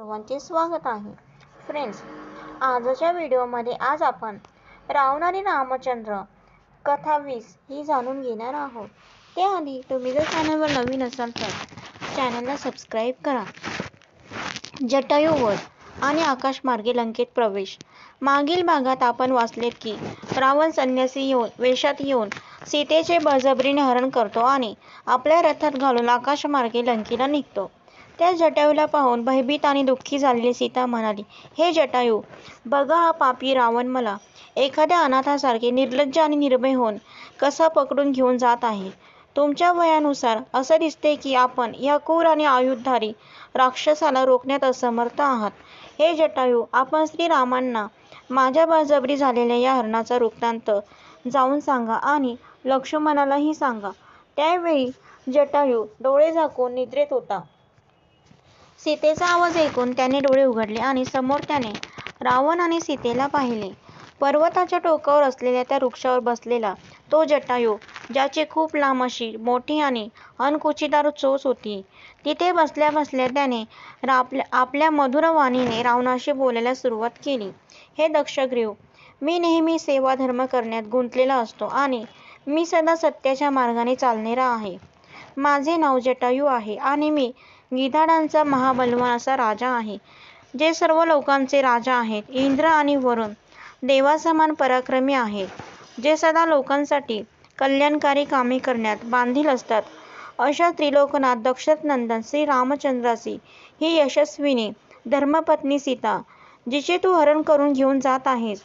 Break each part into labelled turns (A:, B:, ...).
A: सर्वांचे स्वागत आहे. फ्रेंड्स, आजच्या व्हिडिओमध्ये आज आपण रावण आणि रामचंद्र कथा 20 ही जाणून घेणार आहोत. त्याआधी तुम्ही जर चॅनलवर नवीन असाल तर चॅनलला सबस्क्राईब करा. जटायू वध आणि आकाशमार्गे लंकेत प्रवेश. मागील भागात आपण वाचलेत की रावण संन्यासी वेशात येऊन सीतेचे बळजबरीने हरण करतो आणि आपल्या रथात घालून आकाशमार्गे लंकेला निघतो. त्या जटायूला पाहून भयभीत आणि दुःखी झालेली सीता म्हणाली, हे जटायू, बघा हा पापी रावण मला एखाद्या अनाथासारखे निर्लज्ज आणि निर्भय होऊन कसा पकडून घेऊन जात आहे. तुमच्या वयानुसार असं दिसते की आपण या क्रूर आणि आयुधधारी राक्षसाला रोखण्यात असमर्थ आहात. हे जटायू, आपण श्रीरामांना माझ्या बळजबरी झालेल्या या हरणाचा वृत्तांत जाऊन सांगा आणि लक्ष्मणालाही सांगा. त्यावेळी जटायू डोळे झाकून निद्रेत होता. सीतेचा आवाज ऐकून त्याने डोळे उघडले आणि समोर त्याने रावण आणि सीतेला पाहिले. पर्वताच्या टोकावर असलेल्या त्या वृक्षावर बसलेला तो जटायू, ज्याची खूप लांब अशी मोठी आणि अणकुचीदार चोच होती. तिथे बसल्या बसल्या त्याने आपल्या मधुर वाणीने रावणाशी बोलायला सुरुवात केली. हे दक्षग्रीव, मी नेहमी सेवाधर्म करण्यात गुंतलेला असतो आणि मी सदा सत्याच्या मार्गाने चालणारा आहे. माझे नाव जटायू आहे आणि मी गिधाडांचा महाबलवान असा राजा आहे, जे सर्व लोकांचे राजा आहेत. इंद्र आणि वरुण देवासमान पराक्रमी आहेत, जे सदा लोकांसाठी कल्याणकारी कामे करण्यात बांधील असतात. अशा त्रिलोकनाथ दशरथनंदन श्री रामचंद्राची ही यशस्विनी धर्मपत्नी सीता, जिचे तू हरण करून घेऊन जात आहेस.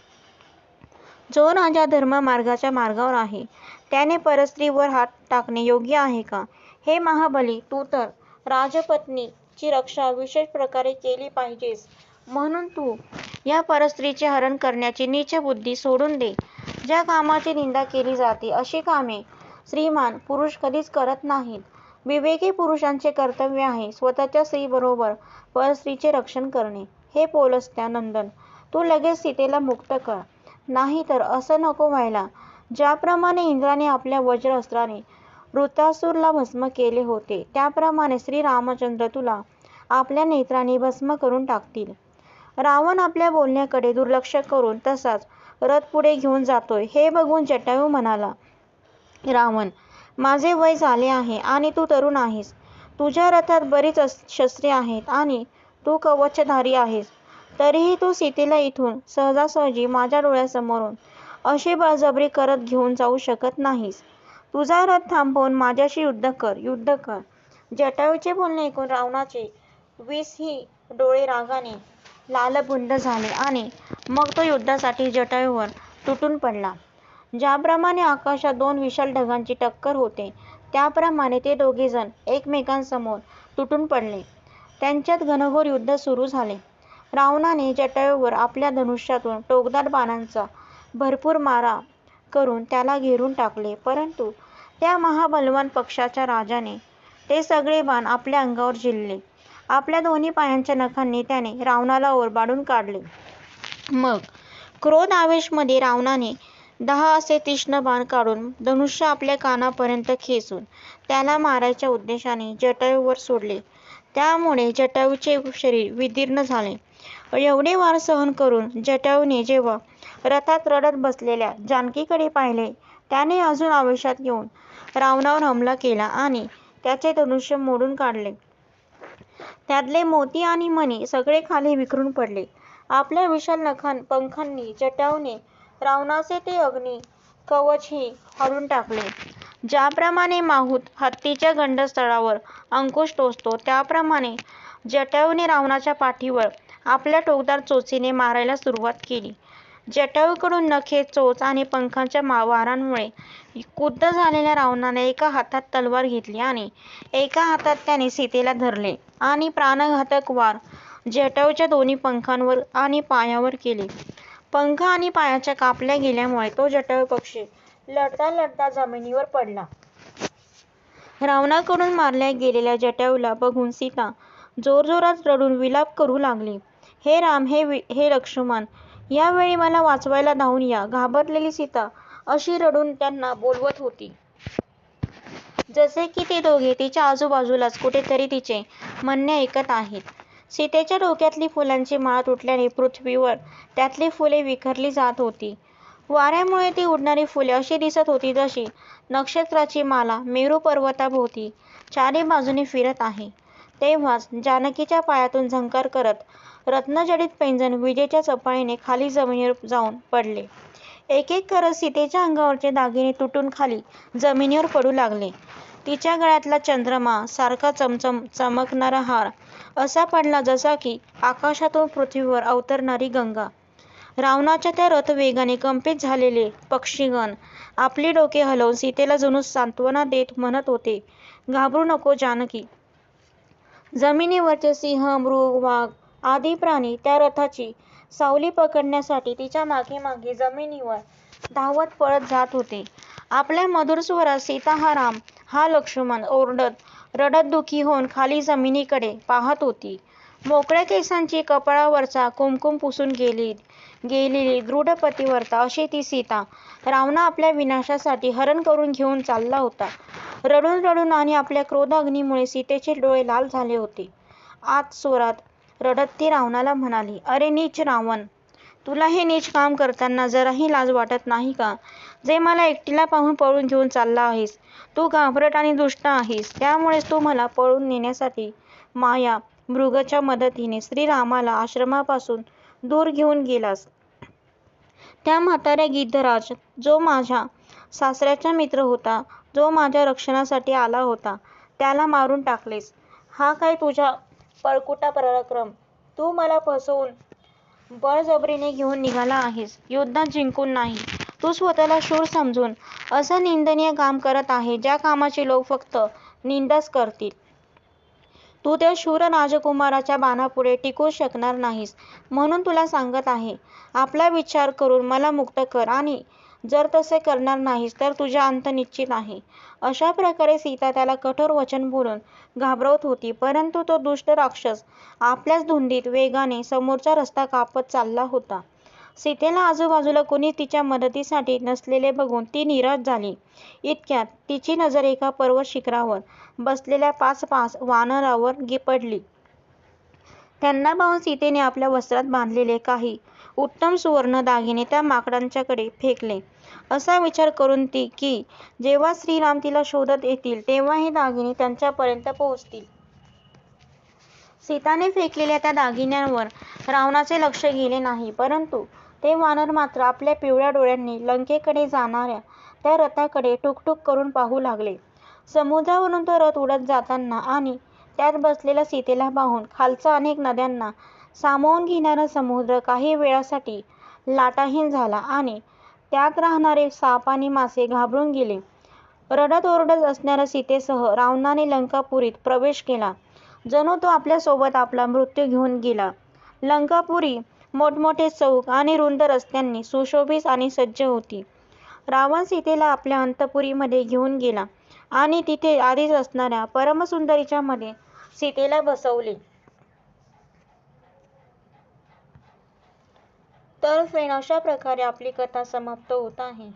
A: जो राजा धर्ममार्गाच्या मार्गावर आहे, त्याने परस्त्रीवर हात टाकणे योग्य आहे का? हे महाबली, तू तर राजपत्नीची रक्षा विशेष प्रकारे केली पाहिजेस, म्हणून तू या परस्त्रीचे हरण करण्याची नीच बुद्धी सोडून दे. ज्या कामाची निंदा केली जाते अशी कामे श्रीमान पुरुष कधीच करत नाहीत. विवेकी पुरुषांचे कर्तव्य आहे स्वतःच्या स्त्रीबरोबर परस्त्रीचे रक्षण करणे. हे पोलस्त्या नंदन, तू लगेच सीतेला मुक्त कर, नाही तर असं नको व्हायला. ज्याप्रमाणे इंद्राने आपल्या वज्र अस्त्राने वृत्रासुरला भस्म केले होते, त्याप्रमाणे श्रीरामचंद्र तुला आपल्या नेत्राने भस्म करून टाकतील. रावण आपल्या बोलण्याकडे दुर्लक्ष करून तसाच रथ पुढे घेऊन जातोय. हे बघून जटायू म्हणाला, रावण, माझे वय झाले आहे आणि तू तरुण आहेस. तुझ्या रथात बरीच शस्त्रे आहेत आणि तू कवचधारी आहेस. तरीही तू सीतेला इथून सहजासहजी माझ्या डोळ्यासमोरून अशी बळजबरी करत घेऊन जाऊ शकत नाहीस. तुझा रथ थांबवून माझ्याशी युद्ध कर, युद्ध कर. जटायूचे बोलणे ऐकून रावणाचे 20 ही डोळे रागाने लालबुंद झाले आणि मग तो युद्धासाठी जटायूवर तुटून पडला. ज्याप्रमाणे आकाशात दोन विशाल ढगांची टक्कर होते, त्याप्रमाणे ते दोघेजण एकमेकांसमोर तुटून पडले. त्यांच्यात घनघोर युद्ध सुरू झाले. रावणाने जटायूवर आपल्या धनुष्यातून टोकदार बाणांचा भरपूर मारा करून त्याला घेरून टाकले, परंतु त्या महाबलवान पक्षाच्या राजाने ते सगळे बाण आपल्या अंगावर झेलले. आपल्या दोन्ही पायांच्या नखांनी त्याने रावणाला ओरबाडून काढले. मग क्रोध आवेशमध्ये रावणाने 10 असे तीक्ष्ण बाण काढून धनुष्य आपल्या कानापर्यंत खेचून त्याला मारायच्या उद्देशाने जटायूवर सोडले. त्यामुळे जटायूचे शरीर विदीर्ण झाले. एवढे वार सहन करून जटायूने जेव्हा रथात रडत बसलेल्या जानकीकडे पाहिले, त्याने अजून आवेशात येऊन रावणावर हमला केला आणि त्याचे धनुष्य मोडून काढले. त्यातले मोती आणि मणी सगळे खाली विखरून पडले. आपल्या विशाल पंखांनी जटायूने रावणाचे ते अग्नी कवचही फाडून टाकले. ज्याप्रमाणे माहूत हत्तीच्या गंडस्थळावर अंकुश टोचतो, त्याप्रमाणे जटायूने रावणाच्या पाठीवर आपल्या टोकदार चोचीने मारायला सुरुवात केली. जटायूकडून नखे, चोच आणि पंखांच्या वारांमुळे क्रुद्ध झालेल्या रावणाने एका हातात तलवार घेतली आणि एका हातात त्याने सीतेला धरले आणि प्राणघातक वार जटायूच्या दोन्ही पंखांवर आणि पायावर केले. पंख आणि पायाच्या कापल्या गेल्यामुळे तो जटायू पक्षी लढता लढता जमिनीवर पडला. रावणाकडून मारल्या गेलेल्या जटायूला बघून सीता जोरजोरात रडून विलाप करू लागली. हे राम, हे लक्ष्मण, यावेळी मला वाचवायला धावून या. घाबरलेली सीता अशी रडून त्यांना बोलवत होती, जसे की ते दोघे तिच्या आजूबाजूलाच कुठेतरी तिचे म्हणणे ऐकत आहेत. सीतेच्या डोक्यातली फुलांची माळ तुटल्याने पृथ्वीवर त्यातली फुले विखरली जात होती. वाऱ्यामुळे ती उडणारी फुले अशी दिसत होती जशी नक्षत्राची माला मेरू पर्वताभोवती चारी बाजूने फिरत आहे. तेव्हाच जानकीच्या पायातून झंकार करत रत्नजडित पैंजण विजेच्या चपाळीने खाली जमिनीवर जाऊन पडले. एक एक करत सीतेच्या अंगावरचे दागिने तुटून खाली जमिनीवर पडू लागले. तिच्या गळ्यातला चंद्रमा सारखा चमचम चमकणारा हार असा पडला जसा की आकाशातून पृथ्वीवर अवतरणारी गंगा. रावणाच्या त्या रथवेगाने कंपित झालेले पक्षीगण आपली डोके हलवून सीतेला जणू सांत्वना देत म्हणत होते, घाबरू नको जानकी. जमिनीवरचे सिंह, मृग, वाघ आदी प्राणी त्या रथाची सावली पकडण्यासाठी तिच्या मागे मागे जमिनीवर धावत पळत जात होते. आपल्या मधुर स्वरात सीता हा राम, हा लक्ष्मण ओरडत रडत दुःखी होऊन खाली जमिनीकडे पाहत होती. मोकळ्या केसांची, कपाळावरचा कुंकुम पुसून गेलेली दृढ पतिव्रता अशी ती सीता रावणा आपल्या विनाशासाठी हरण करून घेऊन चालला होता. रडून रडून आणि आपल्या क्रोधाग्नीमुळे सीतेचे डोळे लाल झाले होते. आत स्वरात रडत ती रावणाला म्हणाली, अरे नीच रावण, तुला हे नीच काम करताना जराही लाज वाटत नाही का? जे मला एकटीला पाहून पळून घेऊन चालला आहेस. तू घाबरट आणि दुष्ट आहेस. त्यामुळेच तू मला पळून नेण्यासाठी माया मृगच्या मदतीने श्रीरामाला आश्रमापासून दूर घेऊन गेलास. त्या म्हाताऱ्या गिद्धराज जो माझ्या सासऱ्याचा मित्र होता, जो माझ्या रक्षणासाठी आला होता, त्याला मारून टाकलेस. हा काय तुझा पळकुटा पराक्रम? तू मला फसवून बळजबरीने घेऊन निघाला आहेस, युद्धात जिंकून नाही. तू स्वतःला शूर समजून असं निंदनीय काम करत आहे ज्या कामाची लोक फक्त निंदाच करतील. तू त्या शूर राजकुमाराच्या बाणापुढे टिकू शकणार नाहीस. म्हणून तुला सांगत आहे, आपला विचार करून मला मुक्त कर आणि जर तसे करणार नाहीस तर तुझा अंत निश्चित आहे. अशा प्रकारे सीता त्याला कठोर वचन बोलून घाबरवत होती. परंतु तो दुष्ट राक्षस आपल्याच धुंदीत वेगाने समोरचा रस्ता कापत चालला होता. सीतेला आजूबाजूला कुणी तिच्या मदतीसाठी नसलेले बघून ती निराश झाली. इतक्यात तिची नजर एका पर्वत शिखरावर बसलेल्या 5 वानरावर पडली. त्यांना पाहून सीतेने आपल्या वस्त्रात बांधलेले काही उत्तम सुवर्ण दागिने त्या माकडांच्याकडे फेकले. असा विचार करून की जेव्हा श्रीराम तिला शोधत येतील तेव्हा हे दागिने त्यांच्यापर्यंत पोहोचतील. सीताने फेकलेल्या त्या दागिन्यांवर रावणाचे लक्ष गेले नाही. परंतु ते वानर मात्र आपल्या पिवळ्या डोळ्यांनी लंकेकडे जाणाऱ्या त्या रथाकडे टुकटुक करून पाहू लागले. समुद्रावरून तो रथ उडत जाताना आणि त्यात बसलेल्या सीतेला पाहून खालचा अनेक नद्यांना सामावून घेणारा समुद्र काही वेळासाठी लाटाहीन झाला आणि त्यात राहणारे साप आणि मासे घाबरून गेले. रडत ओरडत असणाऱ्या सीतेसह रावणाने लंकापुरीत प्रवेश केला. जणू तो आपल्यासोबत आपला मृत्यू घेऊन गेला. लंकापुरी मोठमोठे चौक आणि रुंद रस्त्यांनी सुशोभित आणि सज्ज होती. रावण सीतेला आपल्या अंतपुरीमध्ये घेऊन गेला आणि तिथे आधीच असणाऱ्या परमसुंदरीच्या मध्ये सीतेला बसवले. तर फ्रेंड, अशा प्रकारे आपली कथा समाप्त होत आहे.